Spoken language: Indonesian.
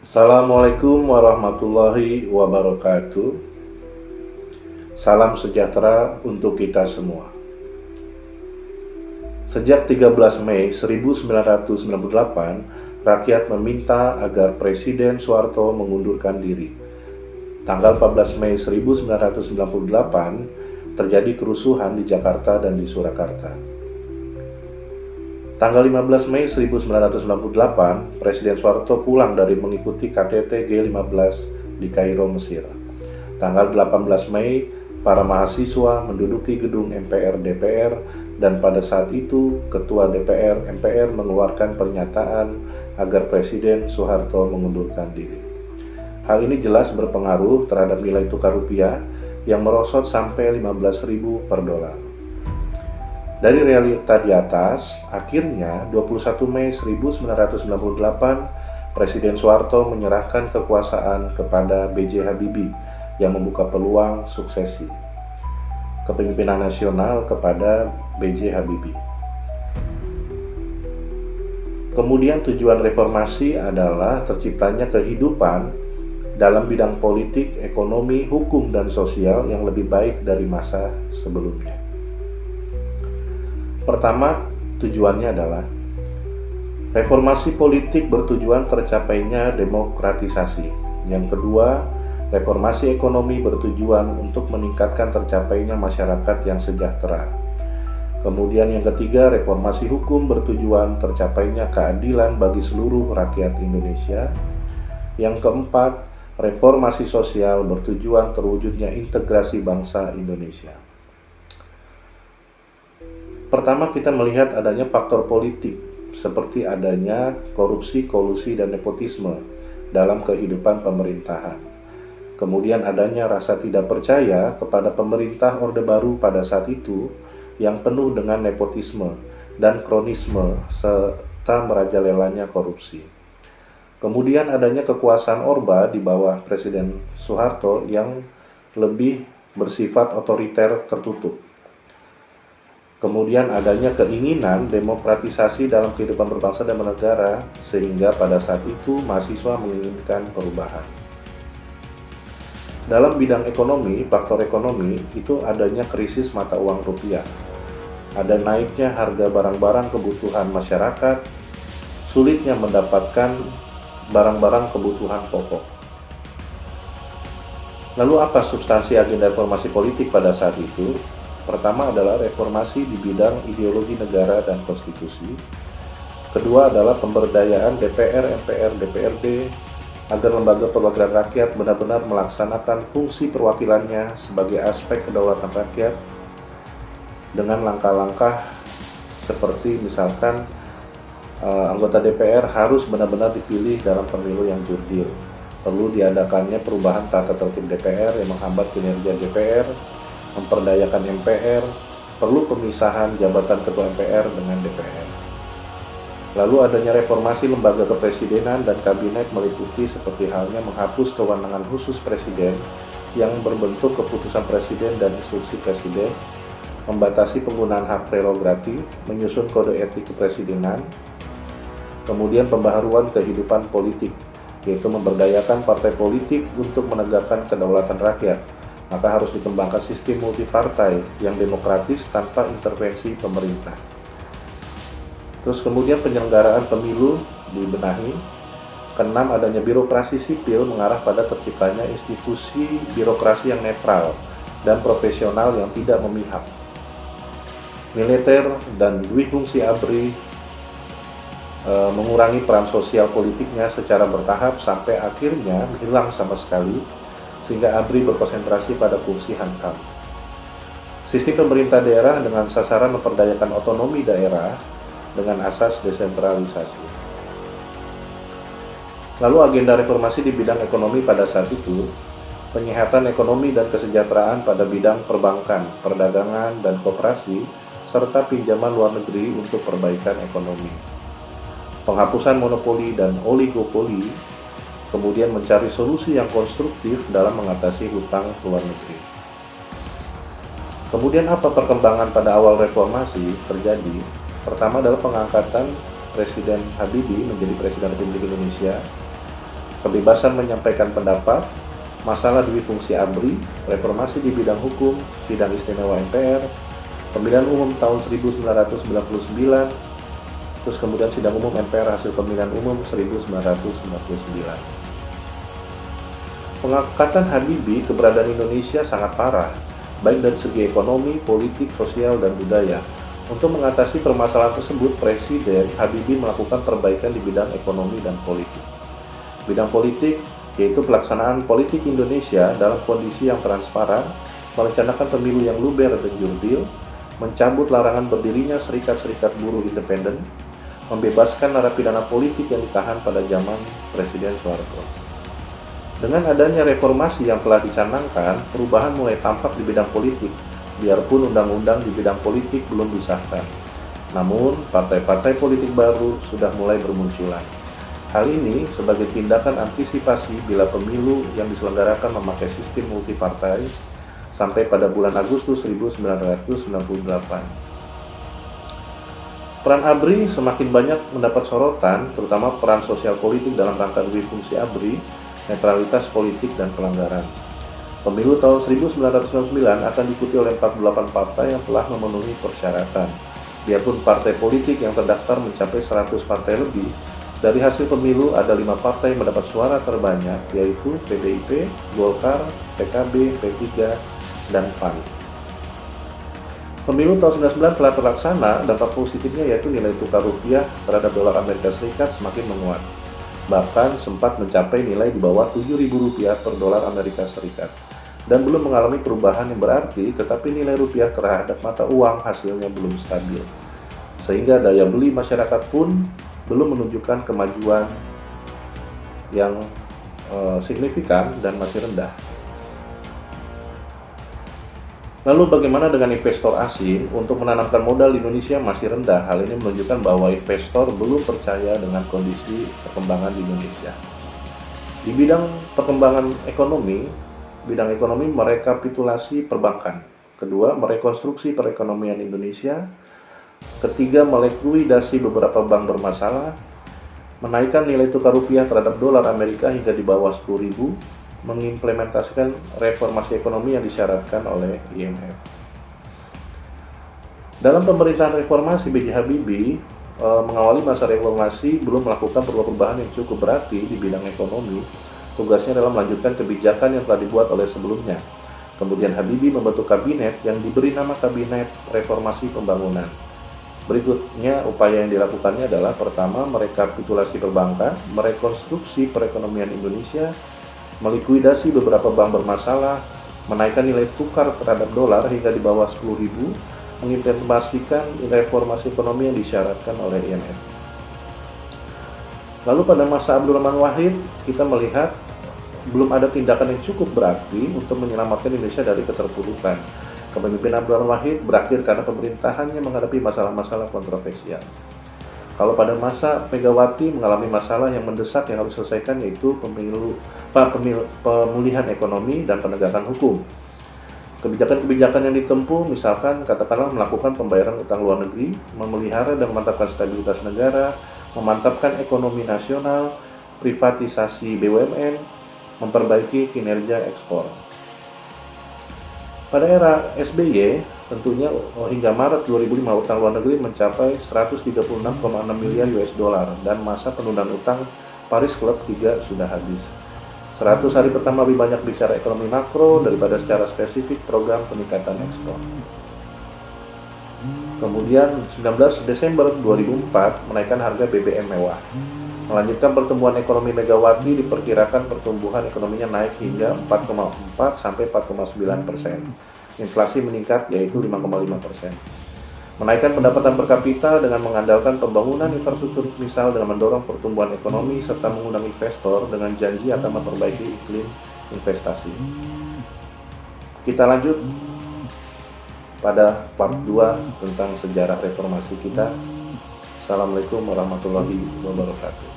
Assalamualaikum warahmatullahi wabarakatuh. Salam sejahtera untuk kita semua. Sejak 13 Mei 1998, rakyat meminta agar Presiden Soeharto mengundurkan diri. Tanggal 14 Mei 1998, terjadi kerusuhan di Jakarta dan di Surakarta. Tanggal 15 Mei 1998, Presiden Soeharto pulang dari mengikuti KTT G15 di Kairo, Mesir. Tanggal 18 Mei, para mahasiswa menduduki gedung MPR DPR dan pada saat itu Ketua DPR MPR mengeluarkan pernyataan agar Presiden Soeharto mengundurkan diri. Hal ini jelas berpengaruh terhadap nilai tukar rupiah yang merosot sampai 15.000 per dolar. Dari realita di atas, akhirnya 21 Mei 1998, Presiden Soeharto menyerahkan kekuasaan kepada B.J. Habibie yang membuka peluang suksesi kepemimpinan nasional kepada B.J. Habibie. Kemudian tujuan reformasi adalah terciptanya kehidupan dalam bidang politik, ekonomi, hukum, dan sosial yang lebih baik dari masa sebelumnya. Pertama, tujuannya adalah reformasi politik bertujuan tercapainya demokratisasi. Yang kedua, reformasi ekonomi bertujuan untuk meningkatkan tercapainya masyarakat yang sejahtera. Kemudian yang ketiga, reformasi hukum bertujuan tercapainya keadilan bagi seluruh rakyat Indonesia. Yang keempat, reformasi sosial bertujuan terwujudnya integrasi bangsa Indonesia. Pertama, kita melihat adanya faktor politik seperti adanya korupsi, kolusi, dan nepotisme dalam kehidupan pemerintahan. Kemudian adanya rasa tidak percaya kepada pemerintah Orde Baru pada saat itu yang penuh dengan nepotisme dan kronisme serta merajalelanya korupsi. Kemudian adanya kekuasaan Orba di bawah Presiden Soeharto yang lebih bersifat otoriter tertutup. Kemudian adanya keinginan demokratisasi dalam kehidupan berbangsa dan bernegara, sehingga pada saat itu mahasiswa menginginkan perubahan. Dalam bidang ekonomi, faktor ekonomi itu adanya krisis mata uang rupiah. Ada naiknya harga barang-barang kebutuhan masyarakat, sulitnya mendapatkan barang-barang kebutuhan pokok. Lalu apa substansi agenda reformasi politik pada saat itu? Pertama adalah reformasi di bidang ideologi negara dan konstitusi. Kedua adalah pemberdayaan DPR, MPR, DPRD agar lembaga perwakilan rakyat benar-benar melaksanakan fungsi perwakilannya sebagai aspek kedaulatan rakyat dengan langkah-langkah seperti misalkan anggota DPR harus benar-benar dipilih dalam pemilu yang jurdil. Perlu diadakannya perubahan tata tertib DPR yang menghambat kinerja DPR, memperdayakan MPR, perlu pemisahan jabatan Ketua MPR dengan DPR. Lalu adanya reformasi lembaga kepresidenan dan kabinet meliputi seperti halnya menghapus kewenangan khusus presiden yang berbentuk keputusan presiden dan instruksi presiden, membatasi penggunaan hak prerogatif, menyusun kode etik kepresidenan, kemudian pembaharuan kehidupan politik, yaitu memberdayakan partai politik untuk menegakkan kedaulatan rakyat. Maka harus dikembangkan sistem multipartai yang demokratis tanpa intervensi pemerintah. Terus kemudian penyelenggaraan pemilu dibenahi. Keenam, adanya birokrasi sipil mengarah pada terciptanya institusi birokrasi yang netral dan profesional yang tidak memihak. Militer dan duifungsi ABRI mengurangi peran sosial politiknya secara bertahap sampai akhirnya hilang sama sekali, sehingga ABRI berkonsentrasi pada fungsi hankam. Sistem pemerintah daerah dengan sasaran memperdayakan otonomi daerah dengan asas desentralisasi. Lalu agenda reformasi di bidang ekonomi pada saat itu, penyehatan ekonomi dan kesejahteraan pada bidang perbankan, perdagangan, dan koperasi, serta pinjaman luar negeri untuk perbaikan ekonomi. Penghapusan monopoli dan oligopoli, kemudian mencari solusi yang konstruktif dalam mengatasi hutang luar negeri. Kemudian apa perkembangan pada awal reformasi terjadi? Pertama adalah pengangkatan Presiden Habibie menjadi Presiden Republik Indonesia. kebebasan menyampaikan pendapat, masalah dui fungsi ABRI, reformasi di bidang hukum, sidang istimewa MPR, pemilihan umum tahun 1999, terus kemudian sidang umum MPR hasil pemilihan umum 1999. Pengangkatan Habibie keberadaan Indonesia sangat parah, baik dari segi ekonomi, politik, sosial, dan budaya. Untuk mengatasi permasalahan tersebut, Presiden Habibie melakukan perbaikan di bidang ekonomi dan politik. Bidang politik yaitu pelaksanaan politik Indonesia dalam kondisi yang transparan, merencanakan pemilu yang luber dan jurdil, mencabut larangan berdirinya serikat-serikat buruh independen, membebaskan narapidana politik yang ditahan pada zaman Presiden Soeharto. Dengan adanya reformasi yang telah dicanangkan, perubahan mulai tampak di bidang politik, biarpun undang-undang di bidang politik belum disahkan. Namun, partai-partai politik baru sudah mulai bermunculan. Hal ini sebagai tindakan antisipasi bila pemilu yang diselenggarakan memakai sistem multipartai sampai pada bulan Agustus 1998. Peran ABRI semakin banyak mendapat sorotan, terutama peran sosial politik dalam rangka dui fungsi ABRI, netralitas politik dan pelanggaran. Pemilu tahun 1999 akan diikuti oleh 48 partai yang telah memenuhi persyaratan. Biarpun partai politik yang terdaftar mencapai 100 partai lebih, dari hasil pemilu ada 5 partai yang mendapat suara terbanyak, yaitu PDIP, Golkar, PKB, P3, dan PAN. Pemilu tahun 1999 telah terlaksana, dampak positifnya yaitu nilai tukar rupiah terhadap dolar Amerika Serikat semakin menguat. Bahkan sempat mencapai nilai di bawah Rp7.000 per dolar Amerika Serikat. Dan belum mengalami perubahan yang berarti, tetapi nilai rupiah terhadap mata uang hasilnya belum stabil. Sehingga daya beli masyarakat pun belum menunjukkan kemajuan yang signifikan dan masih rendah. Lalu bagaimana dengan investor asing? Untuk menanamkan modal di Indonesia masih rendah. Hal ini menunjukkan bahwa investor belum percaya dengan kondisi perkembangan di Indonesia. Di bidang perkembangan ekonomi, merekapitulasi perbankan. Kedua, merekonstruksi perekonomian Indonesia. Ketiga, melikuidasi beberapa bank bermasalah. Menaikkan nilai tukar rupiah terhadap dolar Amerika hingga di bawah 10.000. Mengimplementasikan reformasi ekonomi yang disyaratkan oleh IMF. Dalam pemerintahan reformasi, B.J. Habibie mengawali masa reformasi belum melakukan perubahan yang cukup berarti di bidang ekonomi. Tugasnya adalah melanjutkan kebijakan yang telah dibuat oleh sebelumnya. Kemudian Habibie membentuk kabinet yang diberi nama Kabinet Reformasi Pembangunan. Berikutnya upaya yang dilakukannya adalah pertama, merekapitulasi perbankan, merekonstruksi perekonomian Indonesia, melikuidasi beberapa bank bermasalah, menaikkan nilai tukar terhadap dolar hingga di bawah 10.000, mengimplementasikan reformasi ekonomi yang disyaratkan oleh IMF. Lalu pada masa Abdurrahman Wahid, kita melihat belum ada tindakan yang cukup berarti untuk menyelamatkan Indonesia dari keterpurukan. Kepemimpinan Abdurrahman Wahid berakhir karena pemerintahannya menghadapi masalah-masalah kontroversial. Kalau pada masa Megawati mengalami masalah yang mendesak yang harus diselesaikan, yaitu pemulihan ekonomi dan penegakan hukum. Kebijakan-kebijakan yang ditempuh misalkan katakanlah melakukan pembayaran utang luar negeri, memelihara dan memantapkan stabilitas negara, memantapkan ekonomi nasional, privatisasi BUMN, memperbaiki kinerja ekspor. Pada era SBY, tentunya hingga Maret 2005 utang luar negeri mencapai 136,6 miliar US dollar dan masa penundaan utang Paris Club 3 sudah habis. 100 hari pertama lebih banyak bicara ekonomi makro daripada secara spesifik program peningkatan ekspor. Kemudian 19 Desember 2004 menaikkan harga BBM mewah. Melanjutkan pertumbuhan ekonomi Megawati, diperkirakan pertumbuhan ekonominya naik hingga 4,4 sampai 4,9%. Inflasi meningkat yaitu 5,5%. Menaikkan pendapatan per kapita dengan mengandalkan pembangunan infrastruktur, misal dengan mendorong pertumbuhan ekonomi serta mengundang investor dengan janji akan memperbaiki iklim investasi. Kita lanjut pada part 2 tentang sejarah reformasi kita. Assalamualaikum warahmatullahi wabarakatuh.